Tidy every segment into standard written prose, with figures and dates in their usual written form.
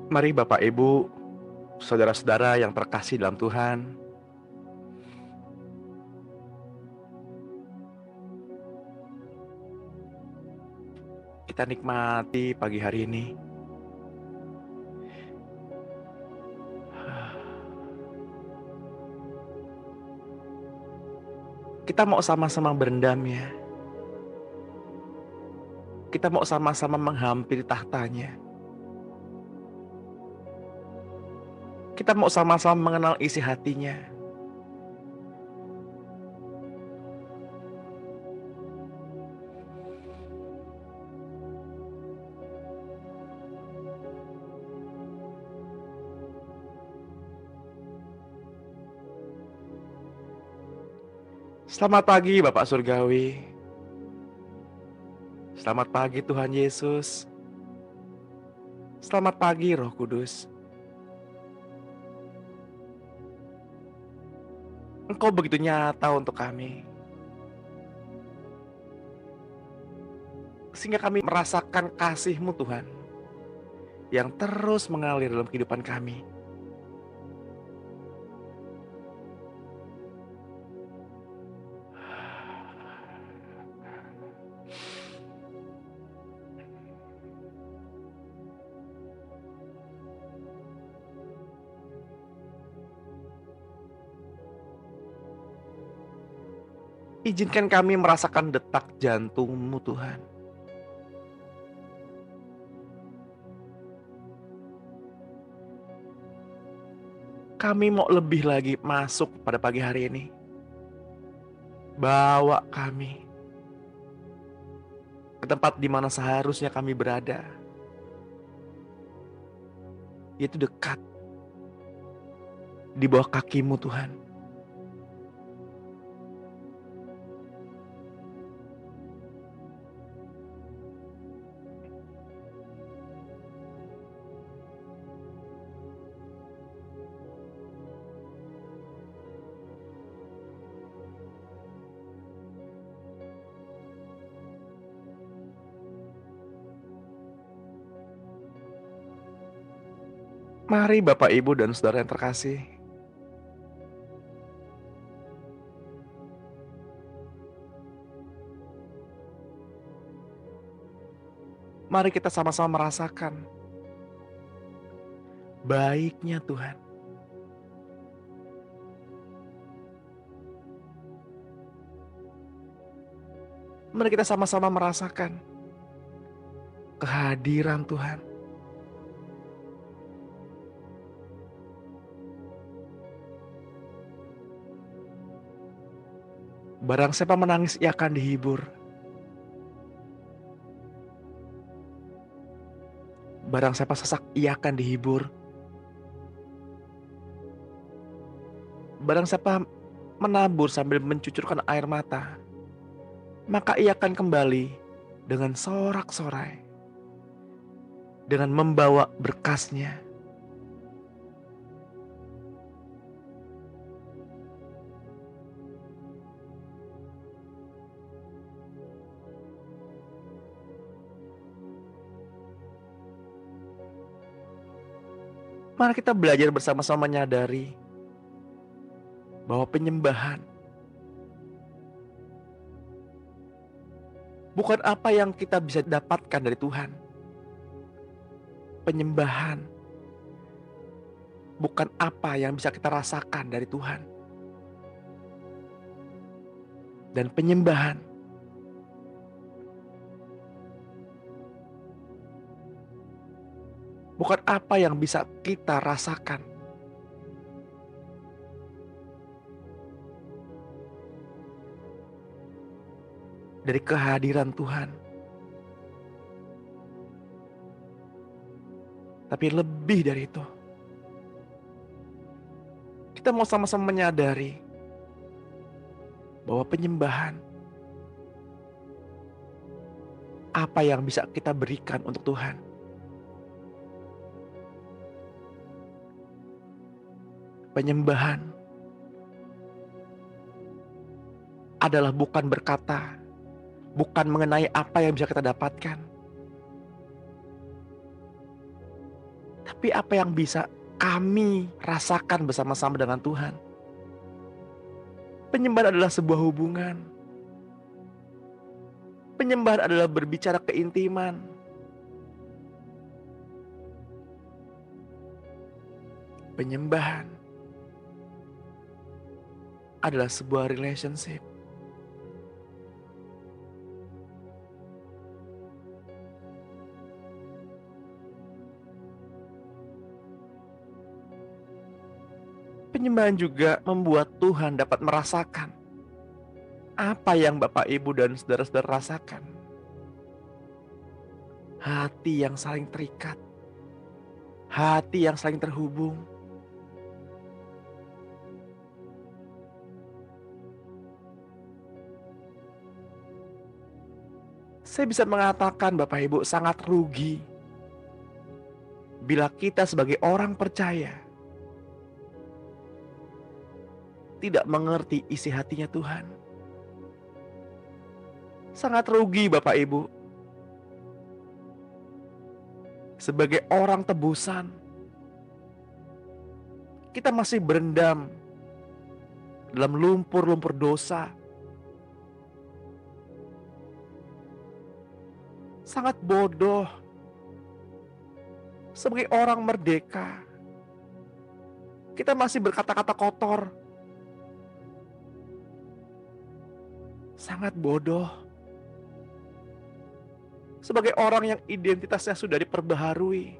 Mari Bapak Ibu, saudara-saudara yang terkasih dalam Tuhan, kita nikmati pagi hari ini. Kita mau sama-sama berendam ya. Kita mau sama-sama menghampiri tahtanya. Kita mau sama-sama mengenal isi hatinya. Selamat pagi Bapak Surgawi. Selamat pagi Tuhan Yesus. Selamat pagi Roh Kudus. Engkau begitu nyata untuk kami, sehingga kami merasakan kasih-Mu Tuhan, yang terus mengalir dalam kehidupan kami. Izinkan kami merasakan detak jantung-Mu Tuhan. Kami mau lebih lagi masuk pada pagi hari ini. Bawa kami ke tempat di mana seharusnya kami berada, yaitu dekat di bawah kaki-Mu Tuhan. Mari Bapak Ibu dan Saudara yang terkasih, mari kita sama-sama merasakan baiknya Tuhan. Mari kita sama-sama merasakan kehadiran Tuhan. Barang siapa menangis, ia akan dihibur. Barang siapa sesak, ia akan dihibur. Barang siapa menabur sambil mencucurkan air mata, maka ia akan kembali dengan sorak-sorai, dengan membawa berkasnya. Mari kita belajar bersama-sama menyadari bahwa penyembahan bukan apa yang kita bisa dapatkan dari Tuhan. Penyembahan bukan apa yang bisa kita rasakan dari Tuhan. Dan penyembahan bukan apa yang bisa kita rasakan dari kehadiran Tuhan. Tapi lebih dari itu, kita mau sama-sama menyadari bahwa penyembahan apa yang bisa kita berikan untuk Tuhan. Penyembahan adalah bukan berkata, bukan mengenai apa yang bisa kita dapatkan, Tapi apa yang bisa kami rasakan bersama-sama dengan Tuhan? Penyembahan adalah sebuah hubungan. Penyembahan adalah berbicara keintiman. Penyembahan adalah sebuah relationship. Penyembahan juga membuat Tuhan dapat merasakan apa yang Bapak, Ibu, dan saudara-saudara rasakan. Hati yang saling terikat, hati yang saling terhubung. Saya bisa mengatakan Bapak Ibu sangat rugi bila kita sebagai orang percaya tidak mengerti isi hatinya Tuhan. Sangat rugi Bapak Ibu. Sebagai orang tebusan, kita masih berendam dalam lumpur-lumpur dosa. Sangat bodoh. Sebagai orang merdeka, kita masih berkata-kata kotor. Sangat bodoh. Sebagai orang yang identitasnya sudah diperbaharui,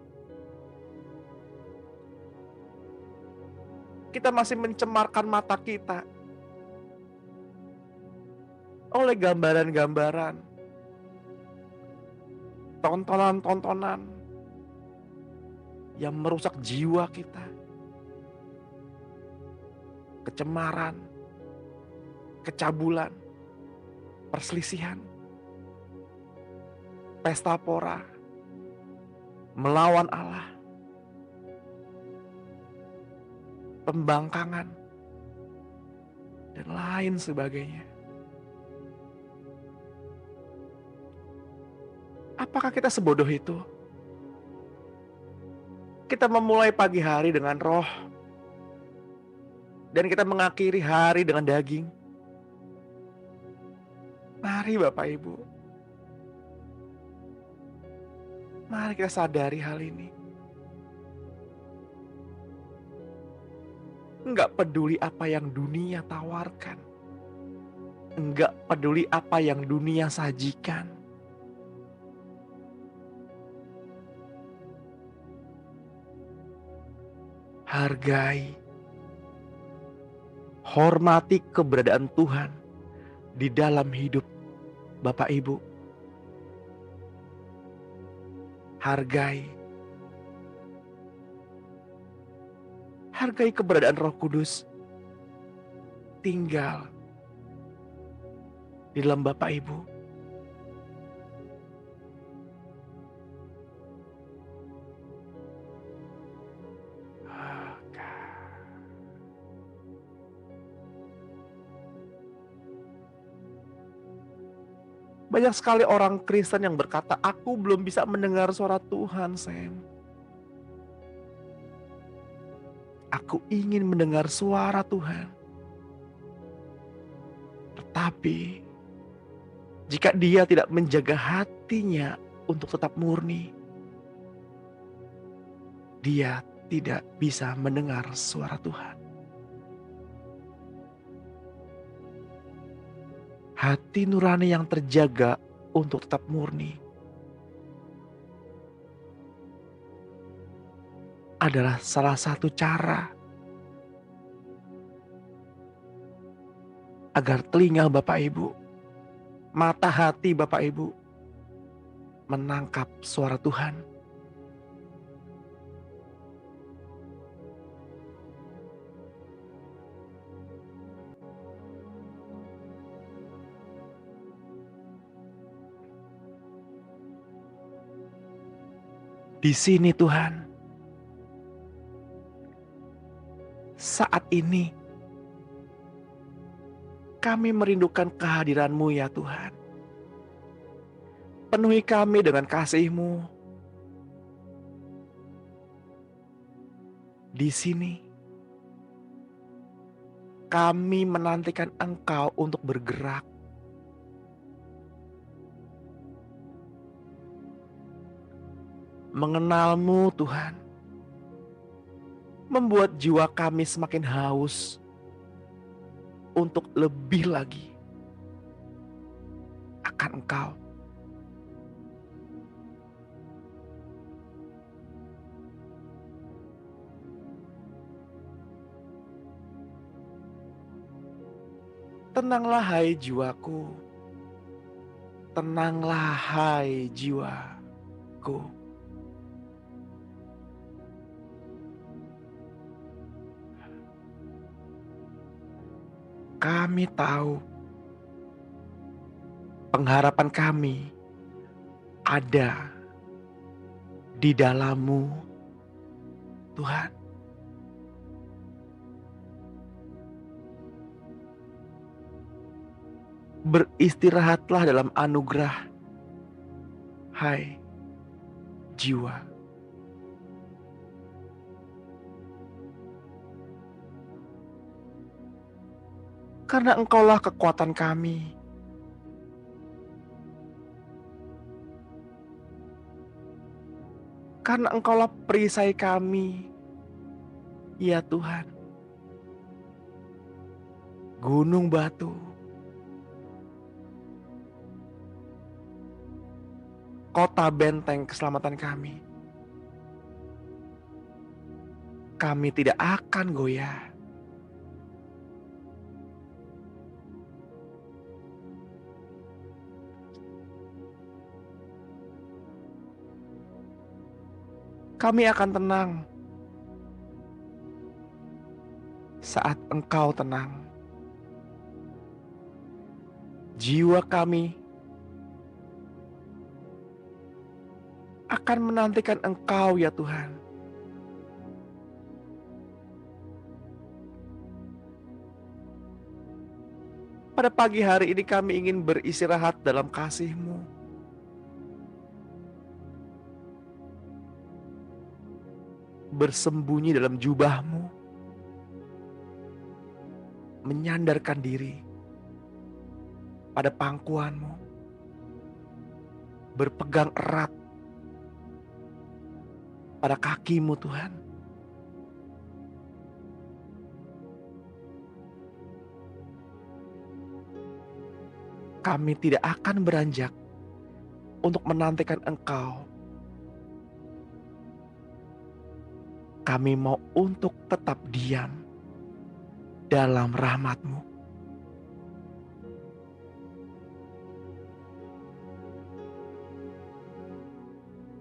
kita masih mencemarkan mata kita oleh gambaran-gambaran, tontonan-tontonan yang merusak jiwa kita. Kecemaran, kecabulan, perselisihan, pesta pora, melawan Allah, pembangkangan, dan lain sebagainya. Apakah kita sebodoh itu? Kita memulai pagi hari dengan roh, dan kita mengakhiri hari dengan daging. Mari Bapak Ibu, mari kita sadari hal ini. Enggak peduli apa yang dunia tawarkan. Enggak peduli apa yang dunia sajikan. Hargai, hormati keberadaan Tuhan di dalam hidup Bapak Ibu. Hargai keberadaan Roh Kudus tinggal di dalam Bapak Ibu. Banyak sekali orang Kristen yang berkata, aku belum bisa mendengar suara Tuhan, Sam. Aku ingin mendengar suara Tuhan. Tetapi, jika dia tidak menjaga hatinya untuk tetap murni, dia tidak bisa mendengar suara Tuhan. Hati nurani yang terjaga untuk tetap murni adalah salah satu cara agar telinga Bapak Ibu, mata hati Bapak Ibu menangkap suara Tuhan. Di sini Tuhan, saat ini kami merindukan kehadiran-Mu ya Tuhan. Penuhi kami dengan kasih-Mu. Di sini kami menantikan Engkau untuk bergerak. Mengenalmu Tuhan, membuat jiwa kami semakin haus untuk lebih lagi akan Engkau. Tenanglah hai jiwaku, tenanglah hai jiwaku. Kami tahu pengharapan kami ada di dalam-Mu, Tuhan. Beristirahatlah dalam anugerah, hai jiwa. Karena Engkaulah kekuatan kami. Karena Engkaulah perisai kami, ya Tuhan. Gunung batu, kota benteng keselamatan kami. Kami tidak akan goyah. Kami akan tenang saat Engkau tenang. Jiwa kami akan menantikan Engkau ya Tuhan. Pada pagi hari ini kami ingin beristirahat dalam kasih-Mu. Bersembunyi dalam jubah-Mu. Menyandarkan diri pada pangkuan-Mu. Berpegang erat pada kaki-Mu Tuhan. Kami tidak akan beranjak untuk menantikan Engkau. Kami mau untuk tetap diam dalam rahmat-Mu.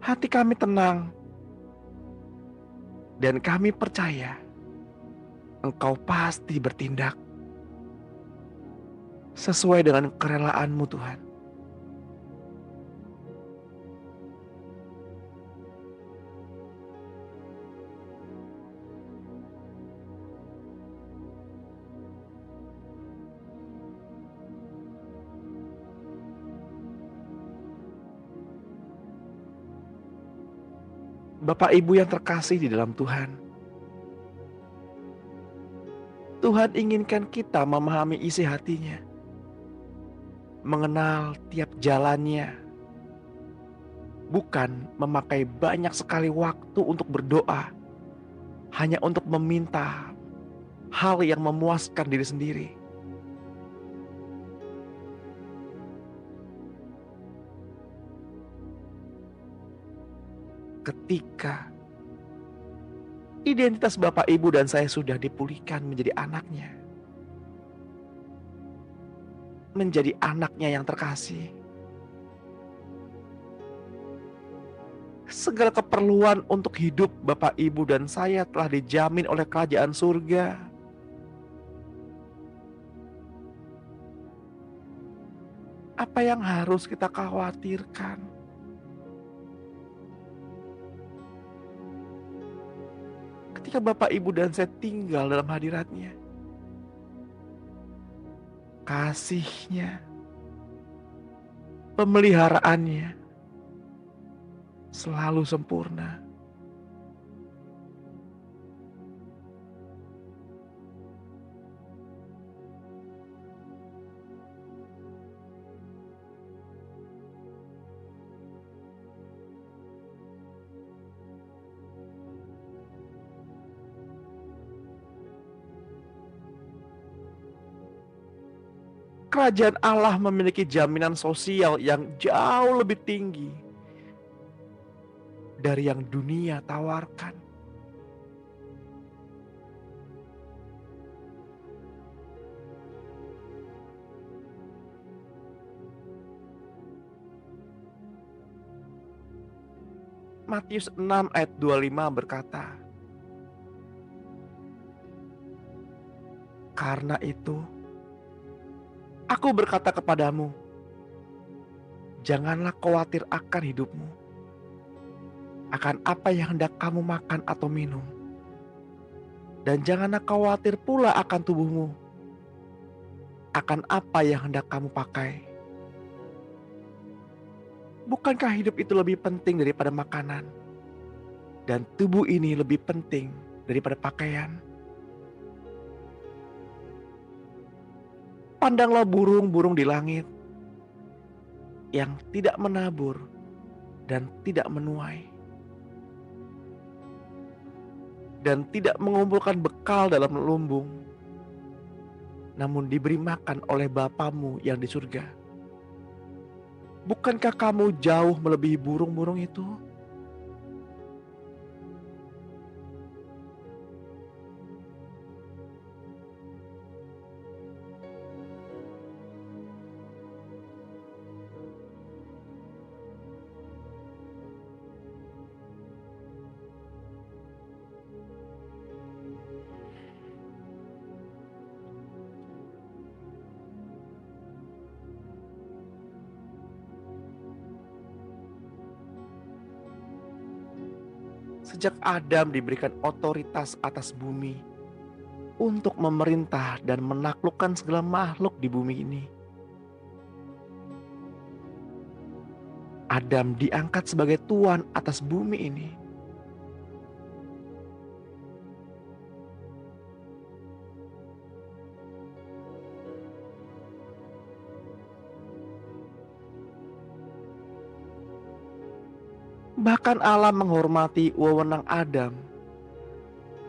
Hati kami tenang dan kami percaya Engkau pasti bertindak sesuai dengan kerelaan-Mu Tuhan. Bapak Ibu yang terkasih di dalam Tuhan, Tuhan inginkan kita memahami isi hatinya, mengenal tiap jalannya, bukan memakai banyak sekali waktu untuk berdoa, hanya untuk meminta hal yang memuaskan diri sendiri. Ketika identitas Bapak Ibu dan saya sudah dipulihkan menjadi anaknya, menjadi anaknya yang terkasih, segala keperluan untuk hidup Bapak Ibu dan saya telah dijamin oleh kerajaan surga. Apa yang harus kita khawatirkan? Ketika Bapak Ibu dan saya tinggal dalam hadirat-Nya, kasih-Nya, pemeliharaannya selalu sempurna. Kerajaan Allah memiliki jaminan sosial yang jauh lebih tinggi dari yang dunia tawarkan. Matius 6 ayat 25 berkata, "Karena itu, aku berkata kepadamu, janganlah khawatir akan hidupmu, akan apa yang hendak kamu makan atau minum. Dan janganlah khawatir pula akan tubuhmu, akan apa yang hendak kamu pakai. Bukankah hidup itu lebih penting daripada makanan, dan tubuh ini lebih penting daripada pakaian? Pandanglah burung-burung di langit yang tidak menabur dan tidak menuai, dan tidak mengumpulkan bekal dalam lumbung, namun diberi makan oleh Bapamu yang di surga. Bukankah kamu jauh melebihi burung-burung itu? Sejak Adam diberikan otoritas atas bumi untuk memerintah dan menaklukkan segala makhluk di bumi ini, Adam diangkat sebagai tuan atas bumi ini. Bahkan Allah menghormati wewenang Adam,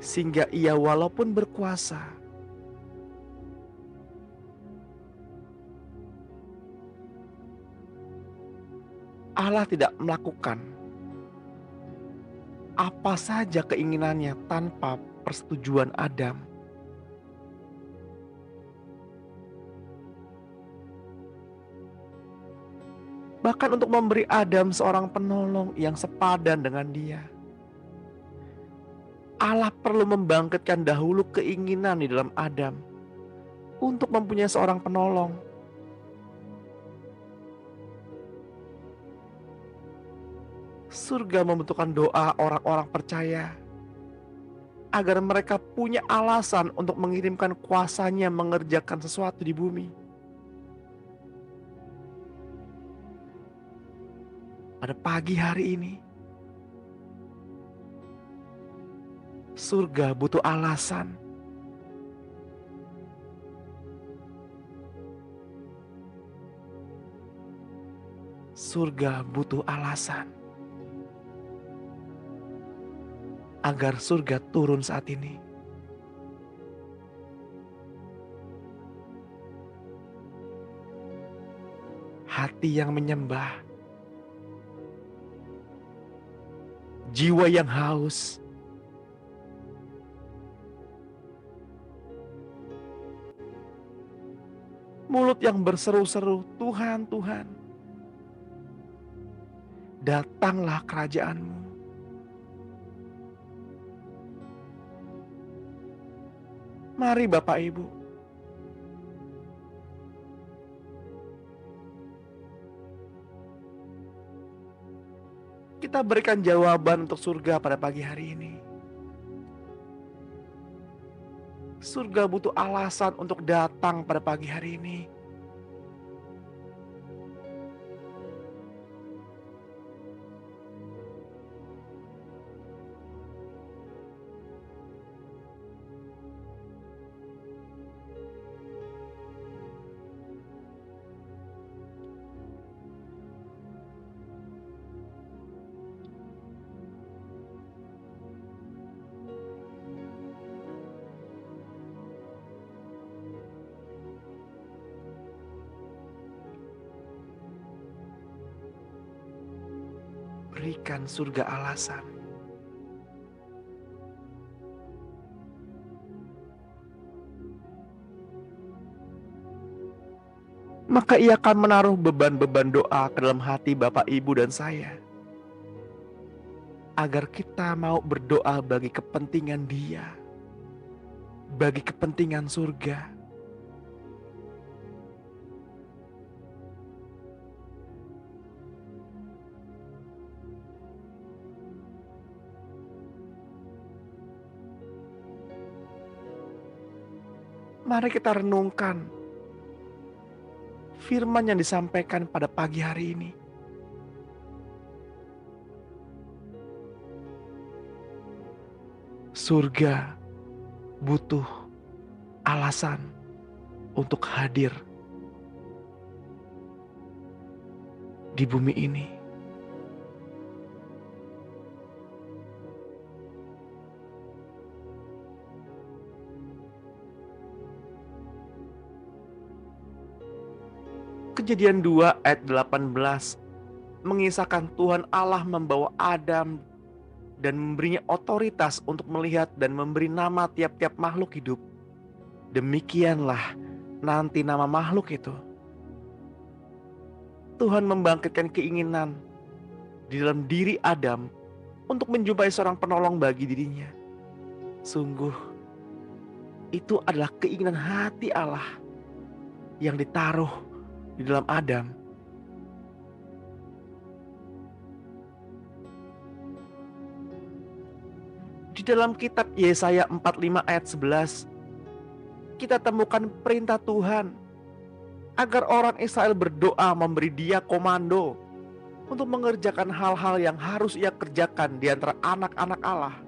sehingga ia walaupun berkuasa, Allah tidak melakukan apa saja keinginannya tanpa persetujuan Adam. Bahkan untuk memberi Adam seorang penolong yang sepadan dengan dia, Allah perlu membangkitkan dahulu keinginan di dalam Adam untuk mempunyai seorang penolong. Surga membutuhkan doa orang-orang percaya agar mereka punya alasan untuk mengirimkan kuasanya mengerjakan sesuatu di bumi. Pada pagi hari ini, surga butuh alasan. Surga butuh alasan agar surga turun saat ini. Hati yang menyembah, jiwa yang haus, mulut yang berseru-seru, Tuhan, Tuhan, datanglah kerajaan-Mu. Mari Bapak Ibu, kita berikan jawaban untuk surga pada pagi hari ini. Surga butuh alasan untuk datang pada pagi hari ini. memberikan surga alasan. Maka Ia akan menaruh beban-beban doa ke dalam hati Bapak, Ibu, dan saya, agar kita mau berdoa bagi kepentingan Dia, bagi kepentingan surga. Mari kita renungkan firman yang disampaikan pada pagi hari ini. Surga butuh alasan untuk hadir di bumi ini. Kejadian 2 ayat 18 mengisahkan Tuhan Allah membawa Adam dan memberinya otoritas untuk melihat dan memberi nama tiap-tiap makhluk hidup. Demikianlah nanti nama makhluk itu. Tuhan membangkitkan keinginan di dalam diri Adam untuk menjumpai seorang penolong bagi dirinya. Sungguh, itu adalah keinginan hati Allah yang ditaruh di dalam Adam. Di dalam kitab Yesaya 45 ayat 11, kita temukan perintah Tuhan agar orang Israel berdoa memberi Dia komando untuk mengerjakan hal-hal yang harus Ia kerjakan di antara anak-anak Allah.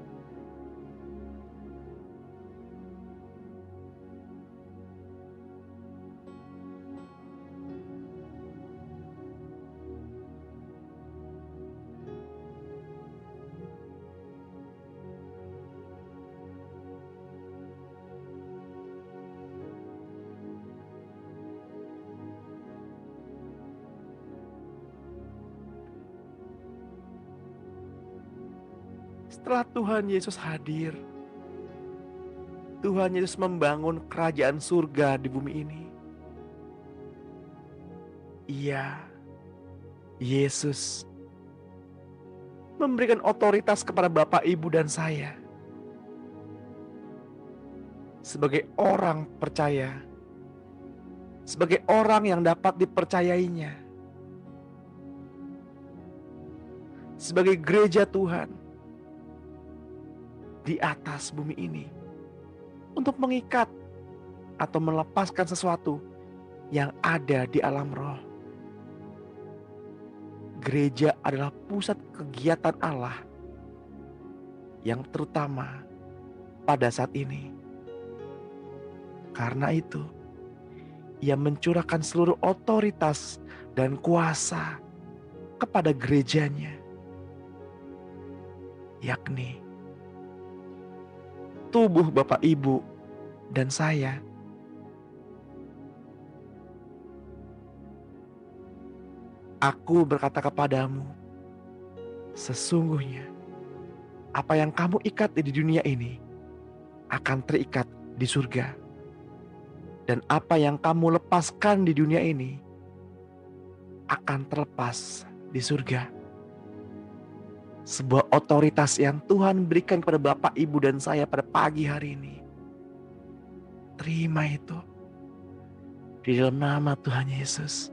Setelah Tuhan Yesus hadir, Tuhan Yesus membangun kerajaan surga di bumi ini. Ia, Yesus, memberikan otoritas kepada Bapak, Ibu, dan saya sebagai orang percaya, sebagai orang yang dapat dipercayainya, sebagai gereja Tuhan di atas bumi ini, untuk mengikat atau melepaskan sesuatu yang ada di alam roh. Gereja adalah pusat kegiatan Allah yang terutama pada saat ini. Karena itu, Ia mencurahkan seluruh otoritas dan kuasa kepada gerejanya, yakni tubuh Bapak, Ibu, dan saya. Aku berkata kepadamu, sesungguhnya apa yang kamu ikat di dunia ini akan terikat di surga. Dan apa yang kamu lepaskan di dunia ini akan terlepas di surga. Sebuah otoritas yang Tuhan berikan kepada Bapak, Ibu, dan saya pada pagi hari ini. Terima itu di dalam nama Tuhan Yesus.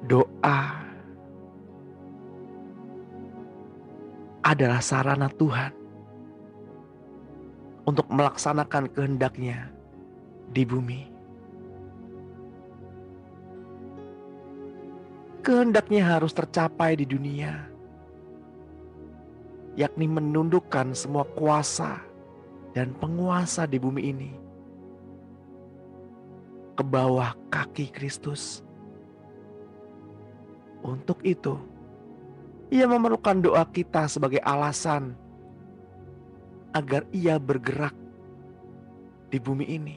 Doa adalah sarana Tuhan untuk melaksanakan kehendak-Nya di bumi. Kehendak-Nya harus tercapai di dunia, yakni menundukkan semua kuasa dan penguasa di bumi ini ke bawah kaki Kristus. Untuk itu, Ia memerlukan doa kita sebagai alasan agar Ia bergerak di bumi ini.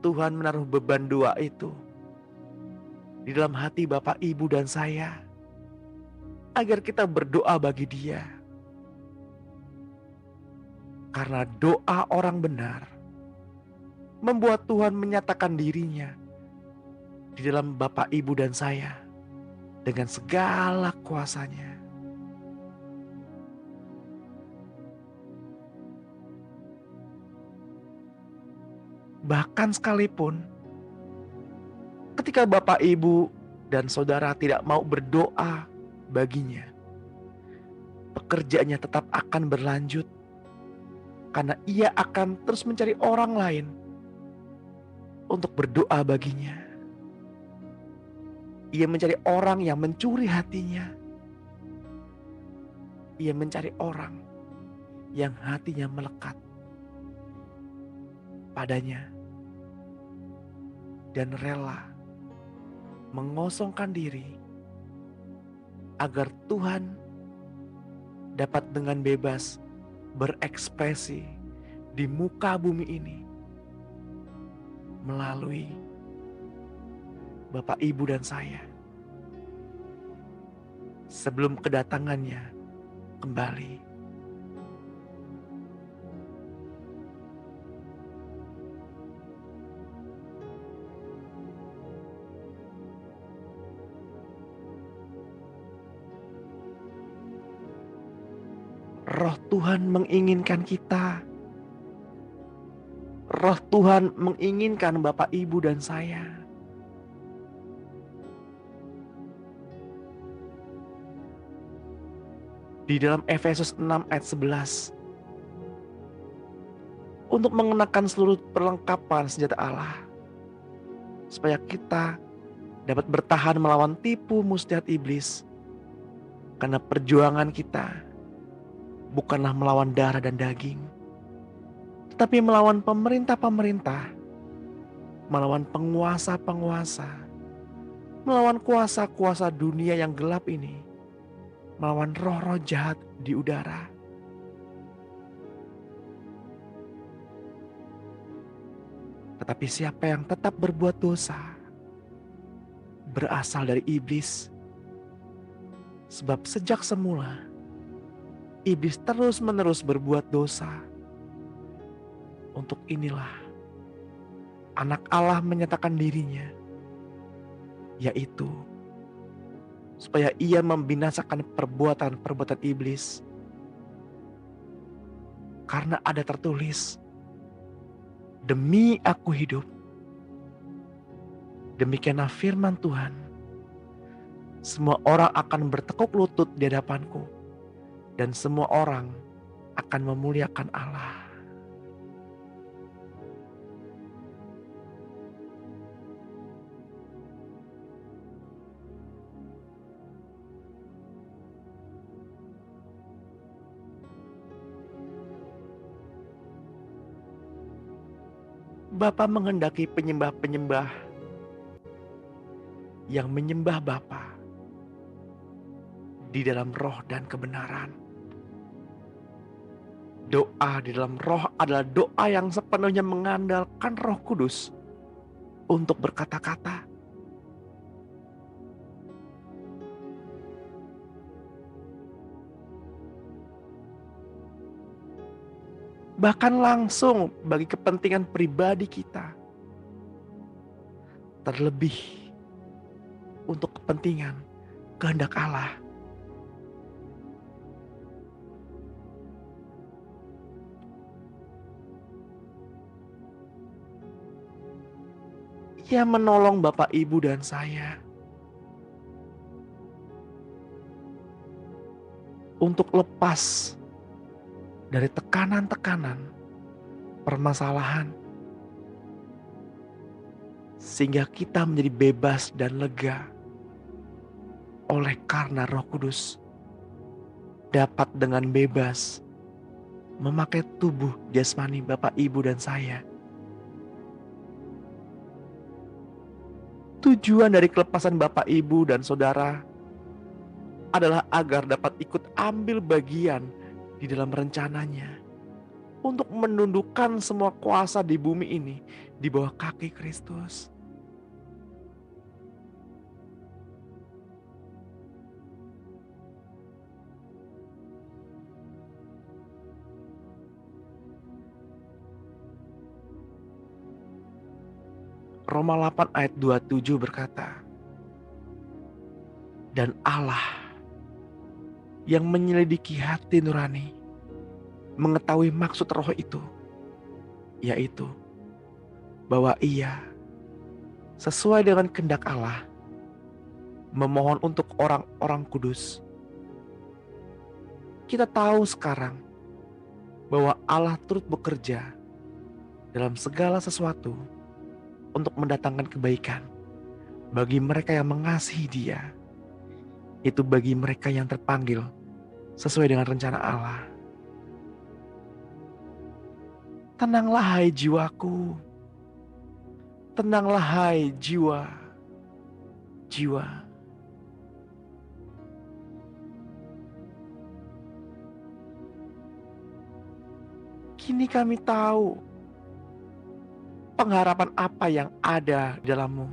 Tuhan menaruh beban doa itu di dalam hati Bapak, Ibu, dan saya, agar kita berdoa bagi dia. Karena doa orang benar membuat Tuhan menyatakan dirinya di dalam Bapak, Ibu, dan saya dengan segala kuasanya. Bahkan sekalipun ketika Bapak, Ibu, dan saudara tidak mau berdoa baginya, pekerjaannya tetap akan berlanjut karena ia akan terus mencari orang lain untuk berdoa baginya. Ia mencari orang yang mencuri hatinya. Ia mencari orang yang hatinya melekat padanya dan rela mengosongkan diri agar Tuhan dapat dengan bebas berekspresi di muka bumi ini melalui Bapak, Ibu, dan saya sebelum kedatangannya kembali. Roh Tuhan menginginkan kita. Roh Tuhan menginginkan Bapak, Ibu, dan saya. Di dalam Efesus 6 ayat 11. Untuk mengenakan seluruh perlengkapan senjata Allah. Supaya kita dapat bertahan melawan tipu muslihat iblis. Karena perjuangan kita bukanlah melawan darah dan daging, tetapi melawan pemerintah-pemerintah, melawan penguasa-penguasa, melawan kuasa-kuasa dunia yang gelap ini, melawan roh-roh jahat di udara. Tetapi siapa yang tetap berbuat dosa berasal dari iblis. Sebab sejak semula iblis terus-menerus berbuat dosa. Untuk inilah Anak Allah menyatakan dirinya, yaitu supaya ia membinasakan perbuatan-perbuatan iblis. Karena ada tertulis, demi aku hidup. Demikianlah firman Tuhan. Semua orang akan bertekuk lutut di hadapanku. Dan semua orang akan memuliakan Allah. Bapa menghendaki penyembah-penyembah yang menyembah Bapa di dalam roh dan kebenaran. Doa di dalam roh adalah doa yang sepenuhnya mengandalkan Roh Kudus untuk berkata-kata. Bahkan langsung bagi kepentingan pribadi kita. Terlebih untuk kepentingan kehendak Allah. Ia menolong Bapak, Ibu, dan saya untuk lepas dari tekanan-tekanan, permasalahan, sehingga kita menjadi bebas dan lega oleh karena Roh Kudus dapat dengan bebas memakai tubuh jasmani Bapak, Ibu, dan saya. Tujuan dari kelepasan Bapak, Ibu, dan saudara adalah agar dapat ikut ambil bagian di dalam rencananya untuk menundukkan semua kuasa di bumi ini di bawah kaki Kristus. Roma 8 ayat 27 berkata, dan Allah yang menyelidiki hati nurani mengetahui maksud roh itu, yaitu bahwa ia sesuai dengan kehendak Allah memohon untuk orang-orang kudus. Kita tahu sekarang bahwa Allah turut bekerja dalam segala sesuatu untuk mendatangkan kebaikan bagi mereka yang mengasihi Dia. Itu bagi mereka yang terpanggil sesuai dengan rencana Allah. Tenanglah hai jiwaku. Tenanglah hai jiwa. Jiwa. Kini kami tahu pengharapan apa yang ada di dalammu.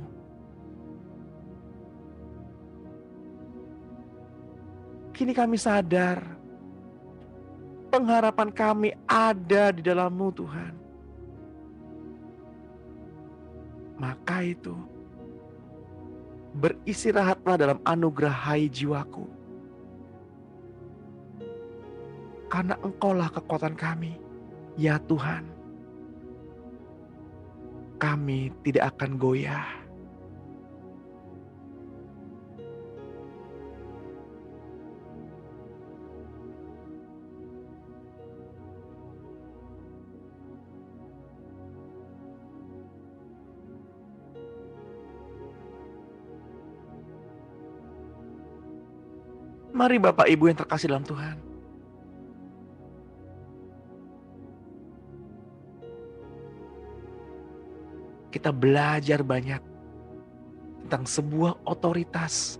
Kini kami sadar pengharapan kami ada di dalammu Tuhan. Maka itu, beristirahatlah dalam anugerah hai jiwaku. Karena Engkaulah kekuatan kami, ya Tuhan. Kami tidak akan goyah. Mari Bapak Ibu yang terkasih dalam Tuhan. Kita belajar banyak tentang sebuah otoritas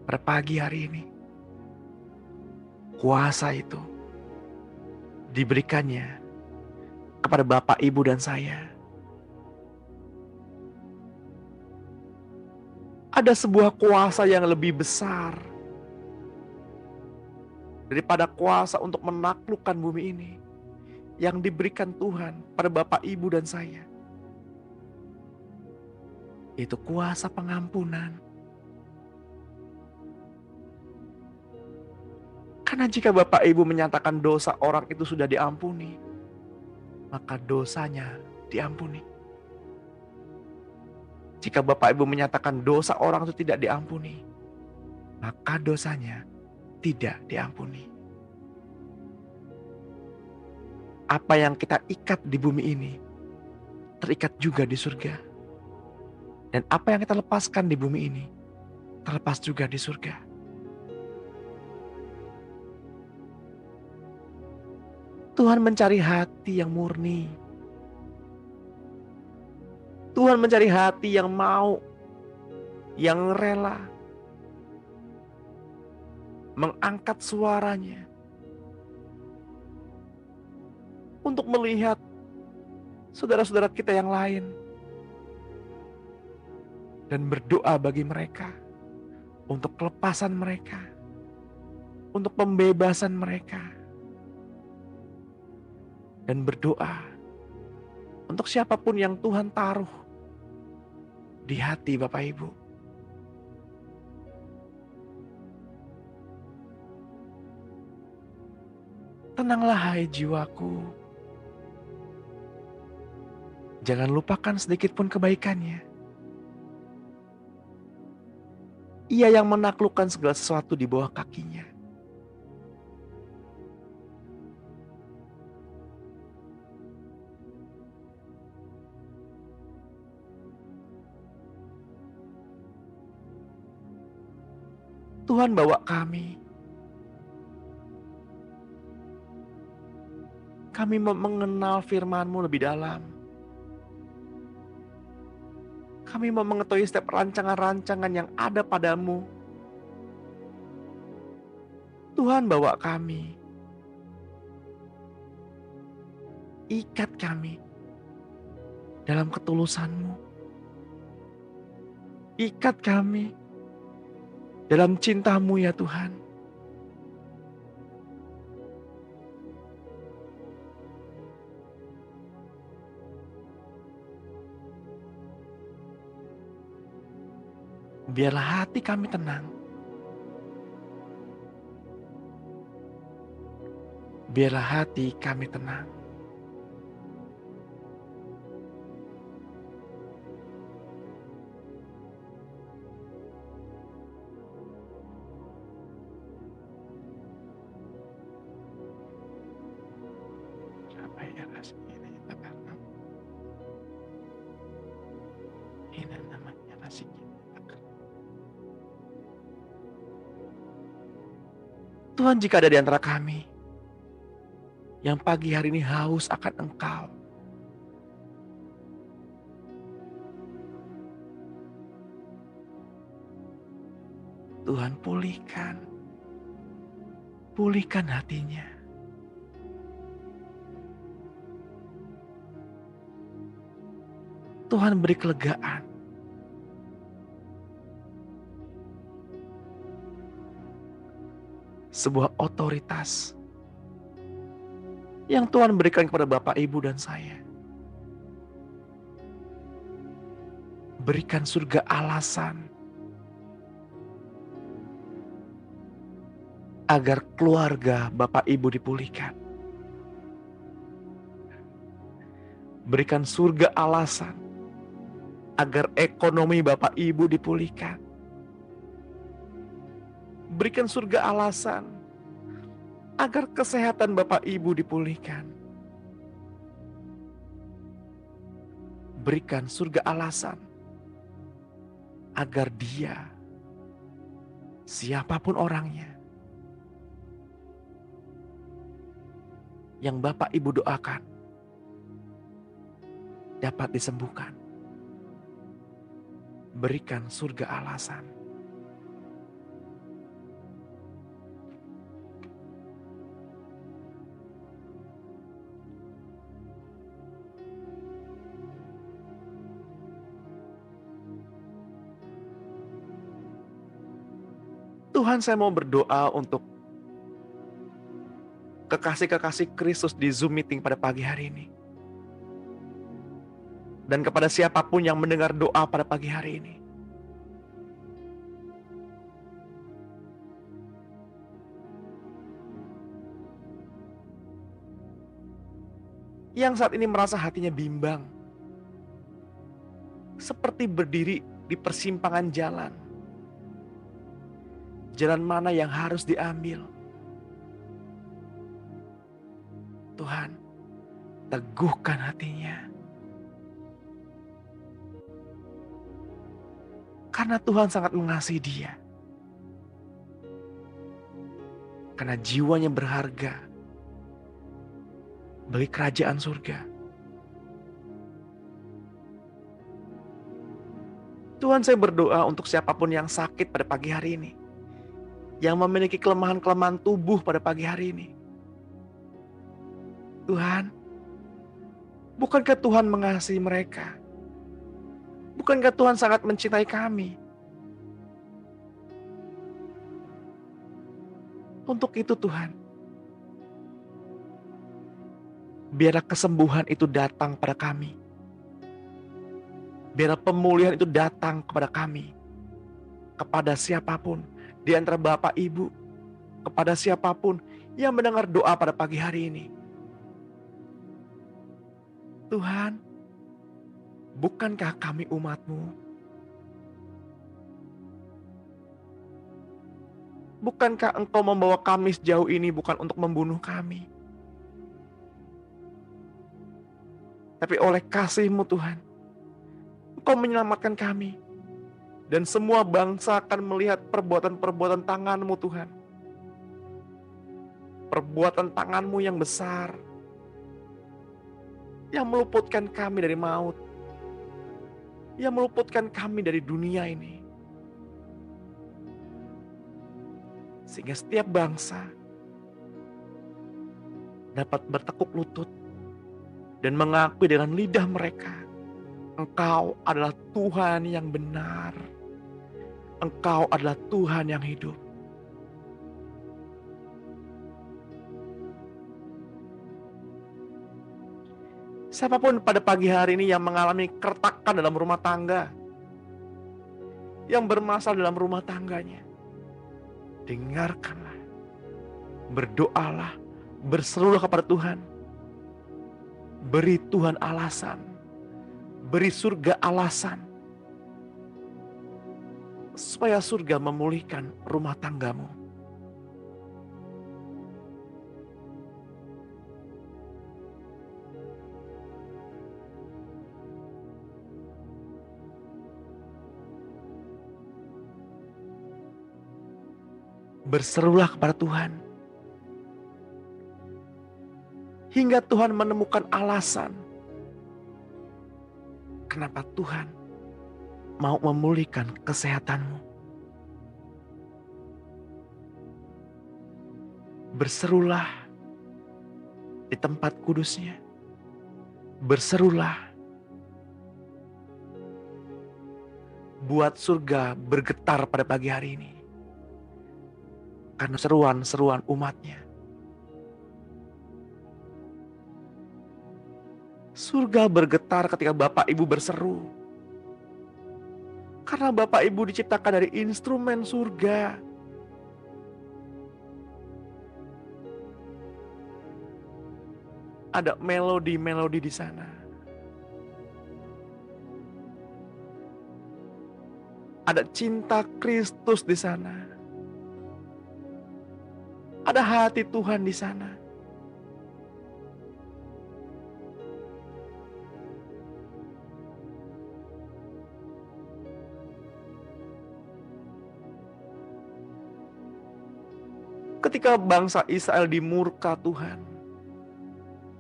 pada pagi hari ini. Kuasa itu diberikannya kepada Bapak, Ibu, dan saya. Ada sebuah kuasa yang lebih besar daripada kuasa untuk menaklukkan bumi ini yang diberikan Tuhan pada Bapak, Ibu, dan saya. Itu kuasa pengampunan. Karena jika Bapak Ibu menyatakan dosa orang itu sudah diampuni, maka dosanya diampuni. Jika Bapak Ibu menyatakan dosa orang itu tidak diampuni, maka dosanya tidak diampuni. Apa yang kita ikat di bumi ini, terikat juga di surga. Dan apa yang kita lepaskan di bumi ini, terlepas juga di surga. Tuhan mencari hati yang murni. Tuhan mencari hati yang mau, yang rela mengangkat suaranya untuk melihat saudara-saudara kita yang lain dan berdoa bagi mereka untuk kelepasan mereka, untuk pembebasan mereka, dan berdoa untuk siapapun yang Tuhan taruh di hati Bapak Ibu. Tenanglah hai jiwaku. Jangan lupakan sedikit pun kebaikannya. Ia yang menaklukkan segala sesuatu di bawah kakinya. Tuhan bawa kami. Kami mengenal firman-Mu lebih dalam. Kami mau mengetahui setiap rancangan-rancangan yang ada padamu. Tuhan bawa kami Ikat kami dalam ketulusan-Mu. Ikat kami dalam cinta-Mu ya Tuhan. Biarlah hati kami tenang. Biarlah hati kami tenang. Apa ya rasanya ini Tabarnam? Ini namanya nasi kita. Tuhan, jika ada di antara kami yang pagi hari ini haus akan Engkau, Tuhan pulihkan hatinya. Tuhan beri kelegaan. Sebuah otoritas yang Tuhan berikan kepada Bapak, Ibu, dan saya. Berikan surga alasan agar keluarga Bapak Ibu dipulihkan. Berikan surga alasan agar ekonomi Bapak Ibu dipulihkan. Berikan surga alasan agar kesehatan Bapak Ibu dipulihkan. Berikan surga alasan agar dia, siapapun orangnya, yang Bapak Ibu doakan, dapat disembuhkan. Berikan surga alasan. Tuhan, saya mau berdoa untuk kekasih-kekasih Kristus di Zoom meeting pada pagi hari ini. Dan kepada siapapun yang mendengar doa pada pagi hari ini. Yang saat ini merasa hatinya bimbang. Seperti berdiri di persimpangan jalan. Jalan mana yang harus diambil? Tuhan, teguhkan hatinya. Karena Tuhan sangat mengasihi dia. Karena jiwanya berharga bagi kerajaan surga. Tuhan, saya berdoa untuk siapapun yang sakit pada pagi hari ini. Yang memiliki kelemahan-kelemahan tubuh pada pagi hari ini. Tuhan, bukankah Tuhan mengasihi mereka? Bukankah Tuhan sangat mencintai kami? Untuk itu Tuhan, biarlah kesembuhan itu datang pada kami. Biarlah pemulihan itu datang kepada kami. Kepada siapapun di antara Bapak Ibu, kepada siapapun yang mendengar doa pada pagi hari ini. Tuhan, bukankah kami umat-Mu? Bukankah Engkau membawa kami sejauh ini bukan untuk membunuh kami? Tapi oleh kasih-Mu Tuhan, Engkau menyelamatkan kami. Dan semua bangsa akan melihat perbuatan-perbuatan tangan-Mu Tuhan. Perbuatan tangan-Mu yang besar. Yang meluputkan kami dari maut. Yang meluputkan kami dari dunia ini. Sehingga setiap bangsa dapat bertekuk lutut dan mengakui dengan lidah mereka, Engkau adalah Tuhan yang benar. Engkau adalah Tuhan yang hidup. Siapapun pada pagi hari ini yang mengalami keretakan dalam rumah tangga, yang bermasalah dalam rumah tangganya, dengarkanlah, berdoalah, berserulah kepada Tuhan. Beri Tuhan alasan, beri surga alasan, supaya surga memulihkan rumah tanggamu. Berserulah kepada Tuhan, hingga Tuhan menemukan alasan kenapa Tuhan mau memulihkan kesehatanmu. Berserulah di tempat kudusnya. Berserulah. Buat surga bergetar pada pagi hari ini. Karena seruan-seruan umatnya. Surga bergetar ketika Bapak Ibu berseru. Karena Bapak Ibu diciptakan dari instrumen surga. Ada melodi-melodi di sana. Ada cinta Kristus di sana. Ada hati Tuhan di sana. Ketika bangsa Israel dimurka Tuhan,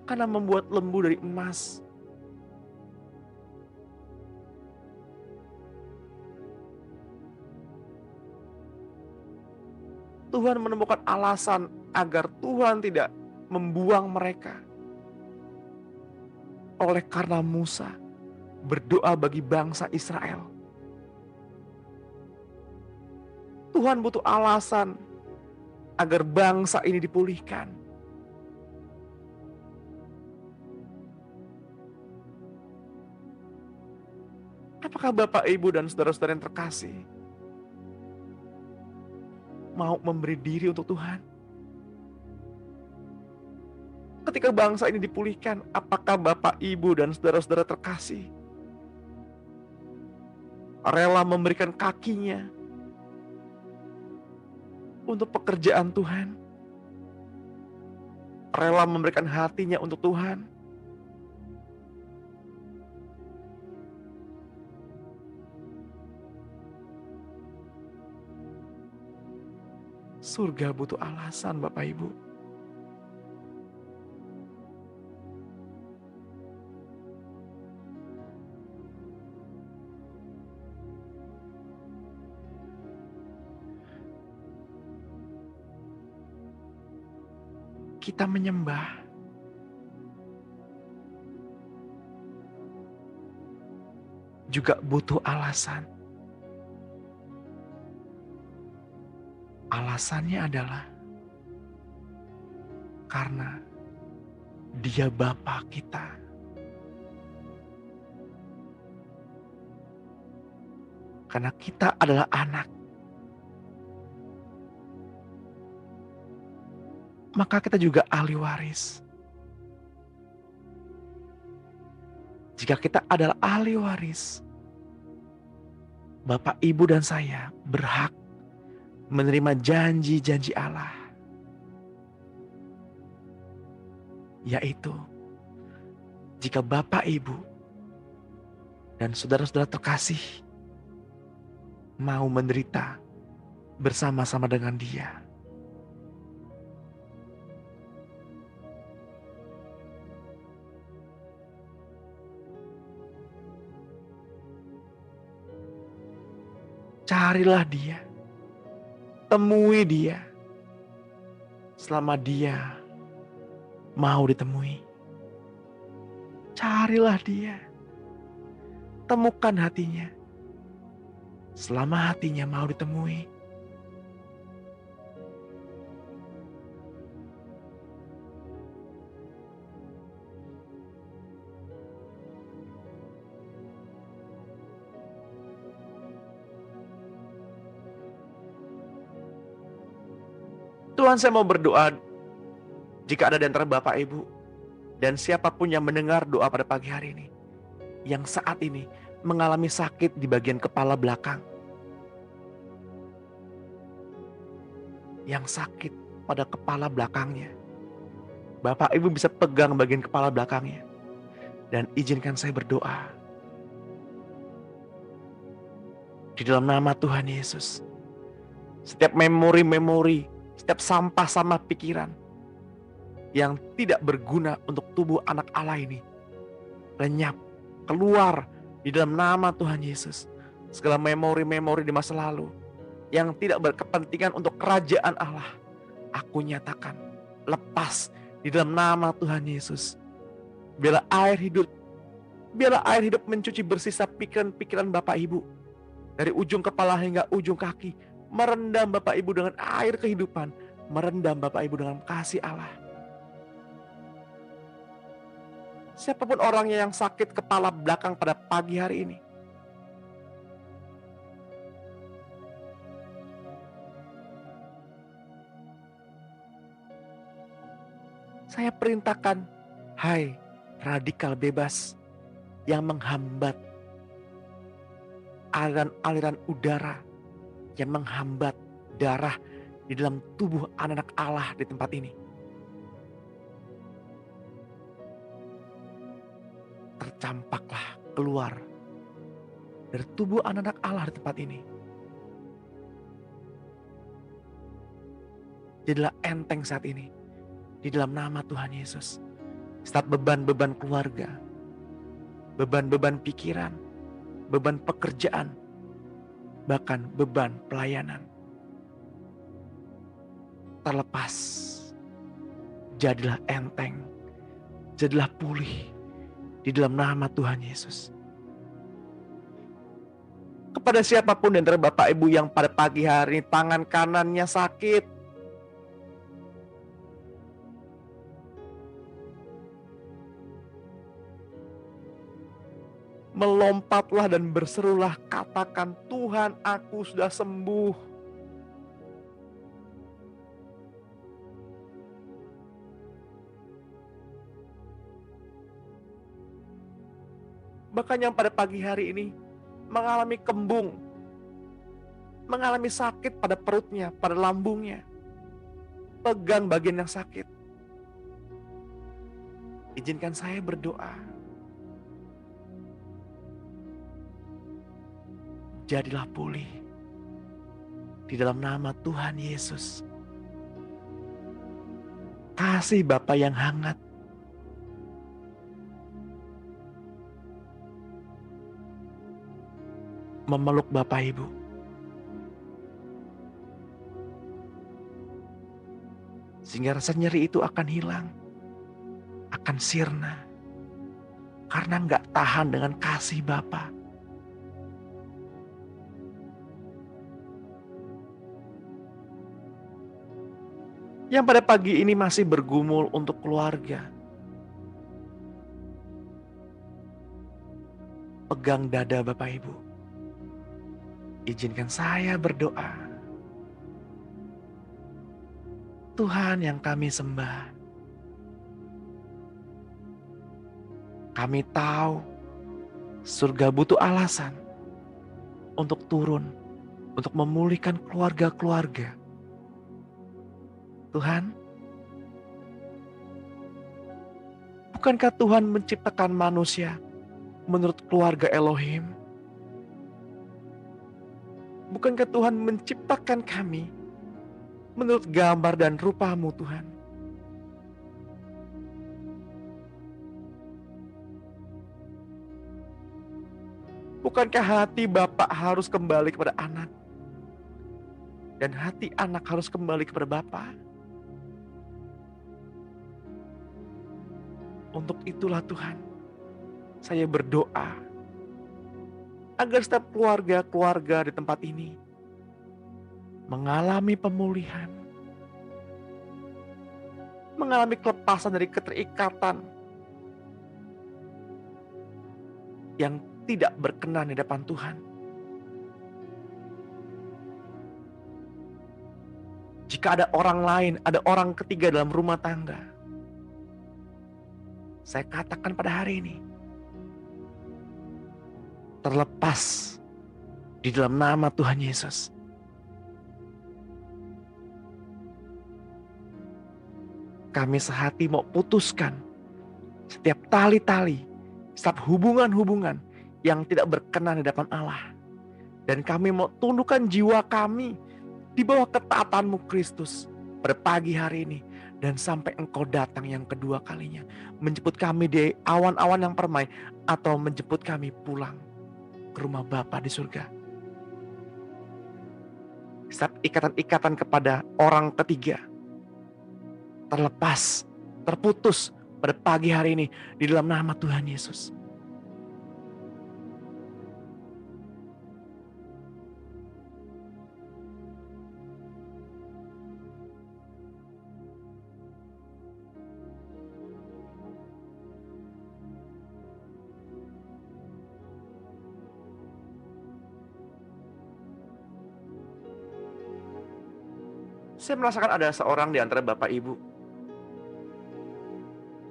karena membuat lembu dari emas, Tuhan menemukan alasan agar Tuhan tidak membuang mereka. Oleh karena Musa berdoa bagi bangsa Israel. Tuhan butuh alasan agar bangsa ini dipulihkan. Apakah Bapak, Ibu, dan saudara-saudara yang terkasih mau memberi diri untuk Tuhan? Ketika bangsa ini dipulihkan, apakah Bapak, Ibu, dan saudara-saudara terkasih rela memberikan kakinya untuk pekerjaan Tuhan? Rela memberikan hatinya untuk Tuhan? Surga butuh alasan, Bapak Ibu. Kita menyembah juga butuh alasan. Alasannya adalah karena Dia Bapa kita. Karena kita adalah anak, maka kita juga ahli waris. Jika kita adalah ahli waris, Bapak, Ibu, dan saya berhak menerima janji-janji Allah, yaitu jika Bapak, Ibu, dan saudara-saudara terkasih mau menderita bersama-sama dengan Dia. Carilah Dia, temui Dia selama Dia mau ditemui. Carilah dia, temukan hatinya. Selama hatinya mau ditemui, Tuhan, saya mau berdoa jika ada di antara Bapak Ibu dan siapapun yang mendengar doa pada pagi hari ini, yang saat ini mengalami sakit di bagian kepala belakang, yang sakit pada kepala belakangnya. Bapak Ibu bisa pegang bagian kepala belakangnya. Dan izinkan saya berdoa. Di dalam nama Tuhan Yesus. Setiap memori-memori, setiap sampah sama pikiran yang tidak berguna untuk tubuh anak Allah ini, lenyap, keluar di dalam nama Tuhan Yesus. Segala memori-memori di masa lalu yang tidak berkepentingan untuk kerajaan Allah, aku nyatakan lepas di dalam nama Tuhan Yesus. Biarlah air hidup mencuci bersih setiap pikiran-pikiran Bapak Ibu. Dari ujung kepala hingga ujung kaki, merendam Bapak Ibu dengan air kehidupan, merendam Bapak Ibu dengan kasih Allah. Siapapun orangnya yang sakit kepala belakang pada pagi hari ini, saya perintahkan, hai radikal bebas yang menghambat aliran-aliran udara, yang menghambat darah di dalam tubuh anak-anak Allah di tempat ini. Tercampaklah keluar dari tubuh anak-anak Allah di tempat ini. Jadilah enteng saat ini di dalam nama Tuhan Yesus. Setiap beban-beban keluarga, beban-beban pikiran, beban pekerjaan, bahkan beban pelayanan terlepas. Jadilah enteng, jadilah pulih di dalam nama Tuhan Yesus. Kepada siapapun di antara Bapak Ibu yang pada pagi hari ini tangan kanannya sakit, melompatlah dan berserulah, katakan, Tuhan, aku sudah sembuh. Bahkan yang pada pagi hari ini mengalami kembung, mengalami sakit pada perutnya, pada lambungnya, pegang bagian yang sakit. Izinkan saya berdoa. Jadilah pulih di dalam nama Tuhan Yesus. Kasih Bapa yang hangat, memeluk Bapak Ibu. Sehingga rasa nyeri itu akan hilang, akan sirna. Karena nggak tahan dengan kasih Bapa. Yang pada pagi ini masih bergumul untuk keluarga. Pegang dada Bapak Ibu. Izinkan saya berdoa. Tuhan yang kami sembah, kami tahu surga butuh alasan untuk turun, untuk memulihkan keluarga-keluarga. Tuhan, bukankah Tuhan menciptakan manusia menurut keluarga Elohim? Bukankah Tuhan menciptakan kami menurut gambar dan rupa-Mu, Tuhan? Bukankah hati Bapak harus kembali kepada anak? Dan hati anak harus kembali kepada Bapak? Untuk itulah Tuhan, Saya berdoa agar setiap keluarga-keluarga di tempat ini mengalami pemulihan, mengalami kelepasan dari keterikatan yang tidak berkenan di depan Tuhan. Jika ada orang lain, ada orang ketiga dalam rumah tangga, saya katakan pada hari ini, terlepas di dalam nama Tuhan Yesus. Kami sehati mau putuskan setiap tali-tali, setiap hubungan-hubungan yang tidak berkenan di depan Allah. Dan kami mau tundukkan jiwa kami di bawah ketaatanmu Kristus pada pagi hari ini. Dan sampai Engkau datang yang kedua kalinya. Menjemput kami di awan-awan yang permai. Atau menjemput kami pulang ke rumah Bapa di surga. Setiap ikatan-ikatan kepada orang ketiga terlepas, terputus pada pagi hari ini di dalam nama Tuhan Yesus. Saya merasakan ada seorang di antara Bapak Ibu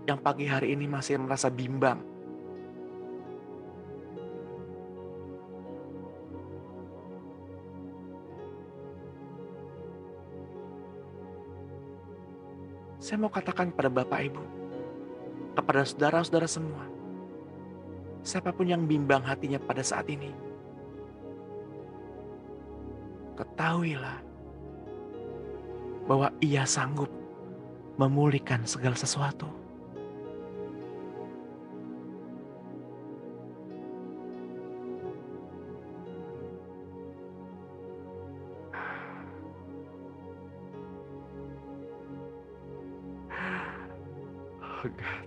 yang pagi hari ini masih merasa bimbang. Saya mau katakan kepada Bapak Ibu, kepada saudara-saudara semua, siapapun yang bimbang hatinya pada saat ini, ketahuilah bahwa Ia sanggup memulihkan segala sesuatu. Oh God.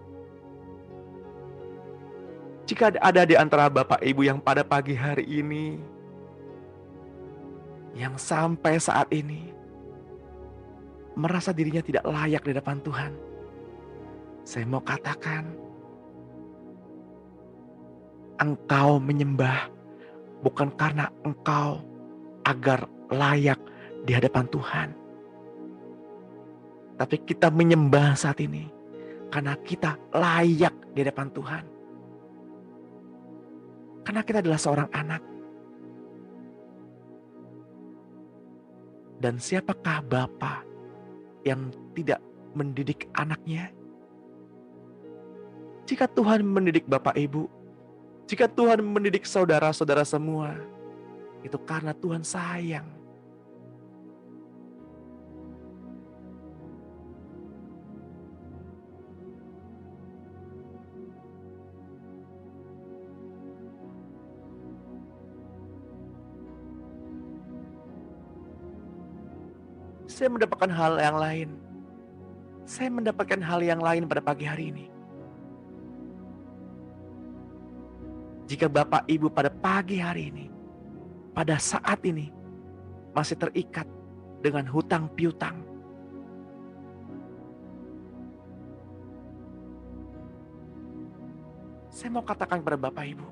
Jika ada di antara Bapak Ibu yang pada pagi hari ini, yang sampai saat ini merasa dirinya tidak layak di depan Tuhan, saya mau katakan, engkau menyembah bukan karena engkau agar layak di hadapan Tuhan. Tapi kita menyembah saat ini karena kita layak di hadapan Tuhan. Karena kita adalah seorang anak. Dan siapakah Bapa yang tidak mendidik anaknya? Jika Tuhan mendidik Bapak Ibu, jika Tuhan mendidik saudara-saudara semua, itu karena Tuhan sayang. Saya mendapatkan hal yang lain. Saya mendapatkan hal yang lain pada pagi hari ini. Jika Bapak Ibu pada pagi hari ini, pada saat ini, masih terikat dengan hutang piutang, saya mau katakan kepada Bapak Ibu,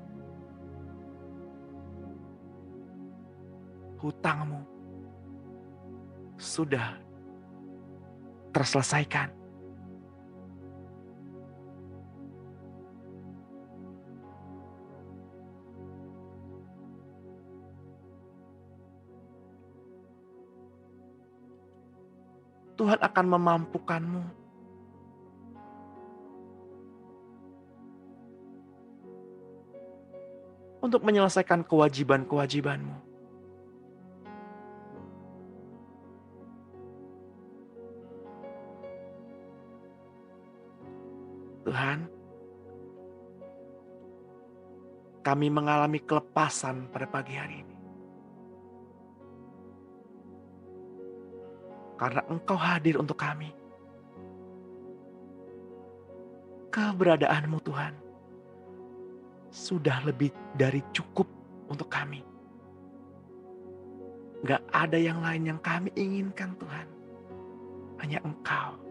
hutangmu sudah terselesaikan. Tuhan akan memampukanmu untuk menyelesaikan kewajiban-kewajibanmu. Tuhan, kami mengalami kelepasan pada pagi hari ini. Karena Engkau hadir untuk kami. Keberadaanmu Tuhan sudah lebih dari cukup untuk kami. Gak ada yang lain yang kami inginkan Tuhan. Hanya Engkau.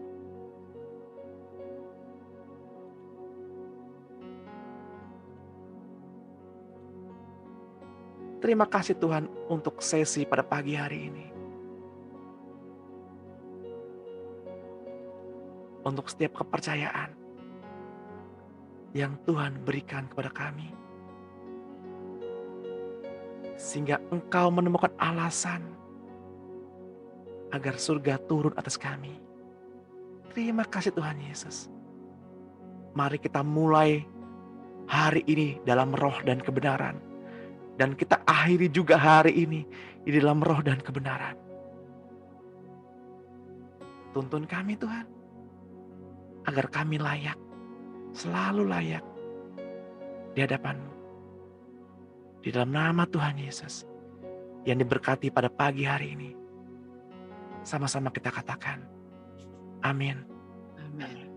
Terima kasih Tuhan untuk sesi pada pagi hari ini. Untuk setiap kepercayaan yang Tuhan berikan kepada kami. Sehingga Engkau menemukan alasan agar surga turun atas kami. Terima kasih Tuhan Yesus. Mari kita mulai hari ini dalam roh dan kebenaran. Dan kita akhiri juga hari ini di dalam roh dan kebenaran. Tuntun kami Tuhan, agar kami layak, selalu layak di hadapan-Mu. Di dalam nama Tuhan Yesus yang diberkati pada pagi hari ini. Sama-sama kita katakan, amin. Amin.